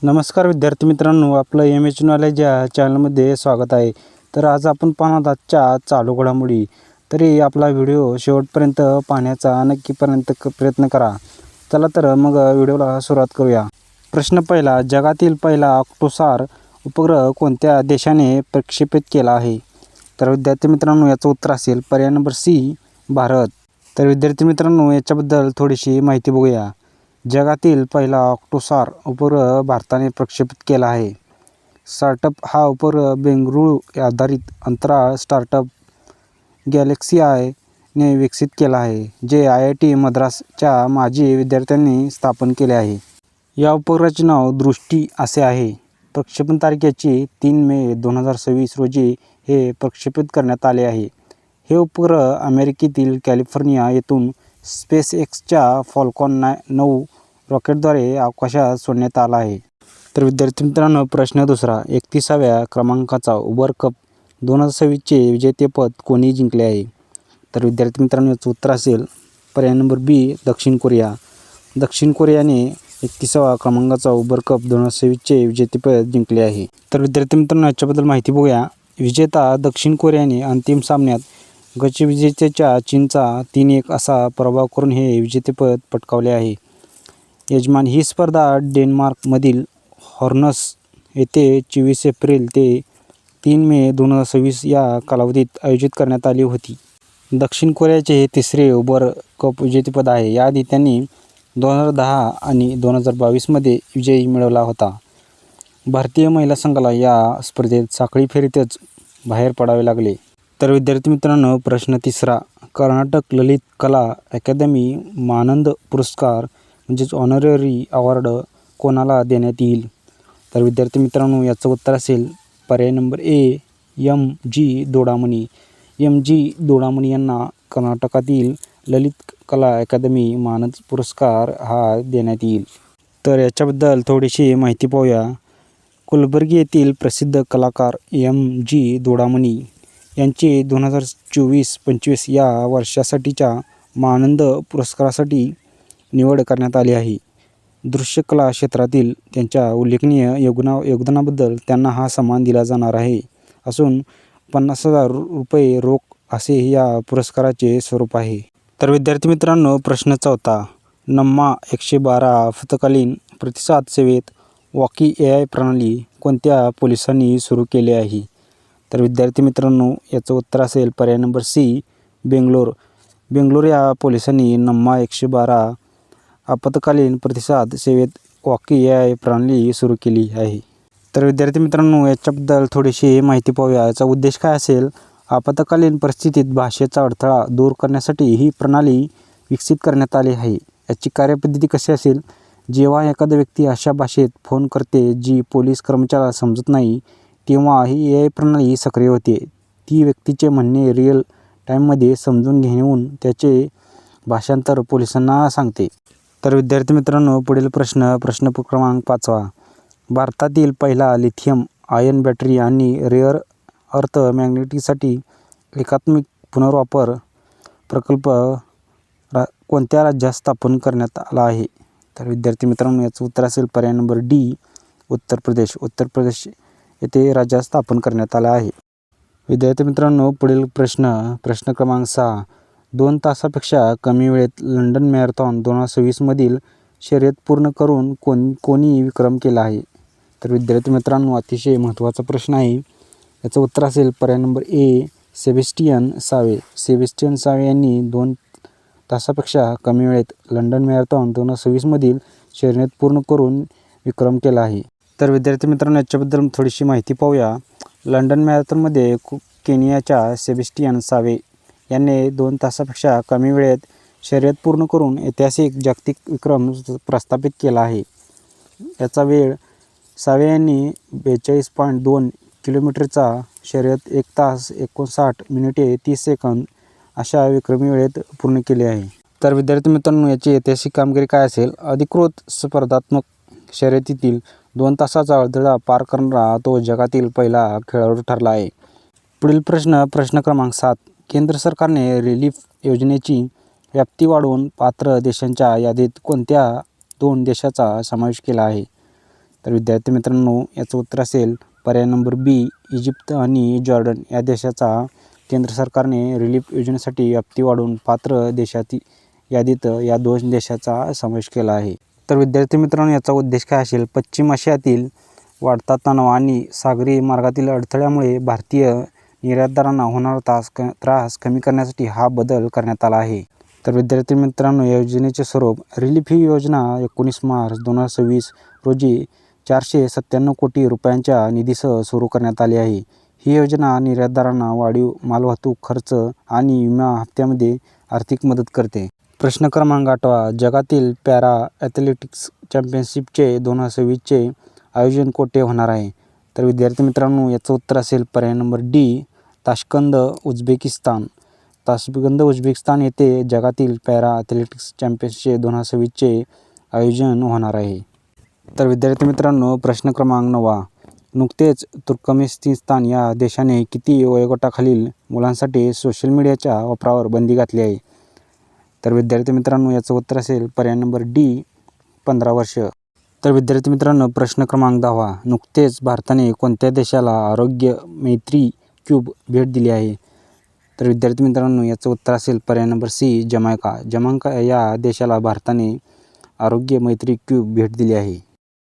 नमस्कार विद्यार्थी मित्रांनो, आपलं एम.एच नॉलेज या चॅनलमध्ये स्वागत आहे. तर आज आपण पाहणार आजच्या चालू घडामोडी. तरी आपला व्हिडिओ शेवटपर्यंत पाहण्याचा नक्कीपर्यंत प्रयत्न करा. चला तर मग व्हिडिओला सुरुवात करूया. प्रश्न पहिला, जगातील पहिला ऑक्टोसार उपग्रह कोणत्या देशाने प्रक्षेपित केला आहे? तर विद्यार्थी मित्रांनो, याचं उत्तर असेल पर्याय नंबर सी, भारत. तर विद्यार्थी मित्रांनो, याच्याबद्दल थोडीशी माहिती बघूया. जगातील पहिला ऑक्टोसार उपग्रह भारताने प्रक्षेपित केला आहे. स्टार्टअप हा उपग्रह बेंगळुरू आधारित अंतराळ स्टार्टअप गॅलेक्सी आय ने विकसित केला आहे, जे IIT मद्रासच्या माजी विद्यार्थ्यांनी स्थापन केले आहे. या उपग्रहाचे नाव दृष्टी असे आहे. प्रक्षेपण तारखेची 3 मे 2026 रोजी हे प्रक्षेपित करण्यात आले आहे. हे उपग्रह अमेरिकेतील कॅलिफोर्निया येथून SpaceXच्या फॉल्कॉन 9 रॉकेटद्वारे अवकाशात सोडण्यात आला आहे. तर विद्यार्थी मित्रांनो, प्रश्न दुसरा, 31व्या क्रमांकाचा उबर कप 2026चे विजेतेपद कोणी जिंकले आहे? तर विद्यार्थी मित्रांनो, याचं उत्तर असेल पर्याय नंबर बी, दक्षिण कोरिया. दक्षिण कोरियाने 31व्या क्रमांकाचा उबर कप 2026चे विजेतेपद जिंकले आहे. तर विद्यार्थी मित्रांनो, याच्याबद्दल माहिती बघूया. विजेता दक्षिण कोरियाने अंतिम सामन्यात गजविजेत्याच्या चीनचा 3-1 असा पराभव करून हे विजेतेपद पटकावले आहे. यजमान ही स्पर्धा डेन्मार्कमधील हॉर्न्स येथे 24 एप्रिल ते 3 मे 2026 या कालावधीत आयोजित करण्यात आली होती. दक्षिण कोरियाचे हे तिसरे उबर कप विजेतेपद आहे. याआधी त्यांनी 2010 आणि 2022मध्ये विजय मिळवला होता. भारतीय महिला संघाला या स्पर्धेत साखळी फेरीतच बाहेर पडावे लागले. तर विद्यार्थी मित्रांनो, प्रश्न तिसरा, कर्नाटक ललित कला अकादमी मानद पुरस्कार म्हणजेच ऑनररी अवॉर्ड कोणाला देण्यात येईल? तर विद्यार्थी मित्रांनो, याचं उत्तर असेल पर्याय number A, M.G. Dodamani. M.G. Dodamani यांना कर्नाटकातील ललित कला अकादमी मानद पुरस्कार हा देण्यात येईल. तर याच्याबद्दल थोडीशी माहिती पाहूया. कलबुर्गी येथील प्रसिद्ध कलाकार M.G. दोडामणी यांची 2024-25 या वर्षासाठीच्या मानद पुरस्कारासाठी निवड करण्यात आली आहे. दृश्यकला क्षेत्रातील त्यांच्या उल्लेखनीय योगदानाबद्दल त्यांना हा सन्मान दिला जाणार आहे असून 50,000 रुपये रोख असे या पुरस्काराचे स्वरूप आहे. तर विद्यार्थी मित्रांनो, प्रश्न चौथा, नम्मा 112 आपत्कालीन प्रतिसाद सेवेत वॉकी AI प्रणाली कोणत्या पोलिसांनी सुरू केली आहे? तर विद्यार्थी मित्रांनो, याचं उत्तर असेल पर्याय नंबर सी, बेंगलोर. बेंगलोर या पोलिसांनी नम्मा 112 आपत्कालीन प्रतिसाद सेवेत वॉकी AI प्रणाली सुरू केली आहे. तर विद्यार्थी मित्रांनो, याच्याबद्दल थोडीशी माहिती पाहूया. याचा उद्देश काय असेल? आपत्कालीन परिस्थितीत भाषेचा अडथळा दूर करण्यासाठी ही प्रणाली विकसित करण्यात आली आहे. याची कार्यपद्धती कशी असेल? जेव्हा एखादा व्यक्ती अशा भाषेत फोन करते जी पोलीस कर्मचाऱ्याला समजत नाही, तेव्हा ही AI प्रणाली सक्रिय होते. ती व्यक्तीचे म्हणणे रिअल टाईममध्ये समजून घेऊन त्याचे भाषांतर पोलिसांना सांगते. तर विद्यार्थी मित्रांनो, पुढील प्रश्न क्रमांक 5वा, भारतातील पहिला लिथियम आयन बॅटरी आणि रेअर अर्थ मॅग्नेटिकसाठी एकात्मिक पुनर्वापर प्रकल्प कोणत्या राज्यात स्थापन करण्यात आला आहे? तर विद्यार्थी मित्रांनो, याचं उत्तर असेल पर्याय नंबर डी, उत्तर प्रदेश. उत्तर प्रदेश येथे राज्यात स्थापन करण्यात आला आहे. विद्यार्थी मित्रांनो, पुढील प्रश्न क्रमांक 6, 2 तासापेक्षा कमी वेळेत लंडन मॅरेथॉन 2026 मधील शर्यत पूर्ण करून कोणी विक्रम केला आहे? तर विद्यार्थी मित्रांनो, अतिशय महत्त्वाचा प्रश्न आहे. याचं उत्तर असेल पर्याय number A, Sebastian save. Sebastian save यांनी 2 तासापेक्षा कमी वेळेत लंडन मॅरेथॉन 2026 मधील शर्यत पूर्ण करून विक्रम केला आहे. तर विद्यार्थी मित्रांनो, याच्याबद्दल थोडीशी माहिती पाहूया. लंडन मॅरेथॉनमध्ये केनियाच्या सेबॅस्टियन सावे यांनी 2 तासापेक्षा कमी वेळेत शर्यत पूर्ण करून ऐतिहासिक जागतिक विक्रम प्रस्थापित केला आहे. याचा वेळ सावे यांनी 42.2 किलोमीटरचा शर्यत 1 तास 59 मिनिटे 30 सेकंद अशा विक्रमी वेळेत पूर्ण केली आहे. तर विद्यार्थी मित्रांनो, याची ऐतिहासिक कामगिरी काय असेल? अधिकृत स्पर्धात्मक शर्यतीतील 2 तासाचा अडथळा पार करणारा तो जगातील पहिला खेळाडू ठरला आहे. पुढील प्रश्न क्रमांक 7, केंद्र सरकारने रिलीफ योजनेची व्याप्ती वाढवून पात्र देशांच्या यादीत कोणत्या 2 देशांचा समावेश केला आहे? तर विद्यार्थी मित्रांनो याचं उत्तर असेल पर्याय नंबर बी, इजिप्त आणि जॉर्डन या देशाचा केंद्र सरकारने रिलीफ योजनेसाठी व्याप्ती वाढवून पात्र देशातील यादीत या 2 देशाचा समावेश केला आहे. तर विद्यार्थी मित्रांनो याचा उद्देश काय असेल, पश्चिम आशियातील वाढता तणाव आणि सागरी मार्गातील अडथळ्यामुळे भारतीय निर्यातदारांना होणारा त्रास कमी करण्यासाठी हा बदल करण्यात आला आहे. तर विद्यार्थी मित्रांनो या योजनेचे स्वरूप रिलीफ ही योजना 19 मार्च 2026 रोजी 497 कोटी रुपयांच्या निधीसह सुरू करण्यात आली आहे. ही योजना निर्यातदारांना वाढीव मालवाहतूक खर्च आणि विमा हप्त्यामध्ये आर्थिक मदत करते. प्रश्न क्रमांक 8 जगातील पॅरा ॲथलेटिक्स चॅम्पियनशिपचे 2026चे आयोजन कोठे होणार आहे? तर विद्यार्थी मित्रांनो याचं उत्तर असेल पर्याय number D, Tashkent Uzbekistan. Tashkent Uzbekistan येथे जगातील पॅरा ॲथलेटिक्स चॅम्पियनशिपचे 2026चे आयोजन होणार आहे. तर विद्यार्थी मित्रांनो प्रश्न क्रमांक 9 नुकतेच तुर्कमेनिस्तान या देशाने किती वयोगटाखालील मुलांसाठी सोशल मीडियाच्या वापरावर बंदी घातली आहे? तर विद्यार्थी मित्रांनो याचं उत्तर असेल पर्याय नंबर डी, 15 वर्ष. तर विद्यार्थी मित्रांनो प्रश्न क्रमांक 10 नुकतेच भारताने कोणत्या देशाला आरोग्य मैत्री क्यूब भेट दिली आहे? तर विद्यार्थी मित्रांनो याचं उत्तर असेल पर्याय नंबर सी, जमैका. जमैका या देशाला भारताने आरोग्य मैत्री क्यूब भेट दिली आहे.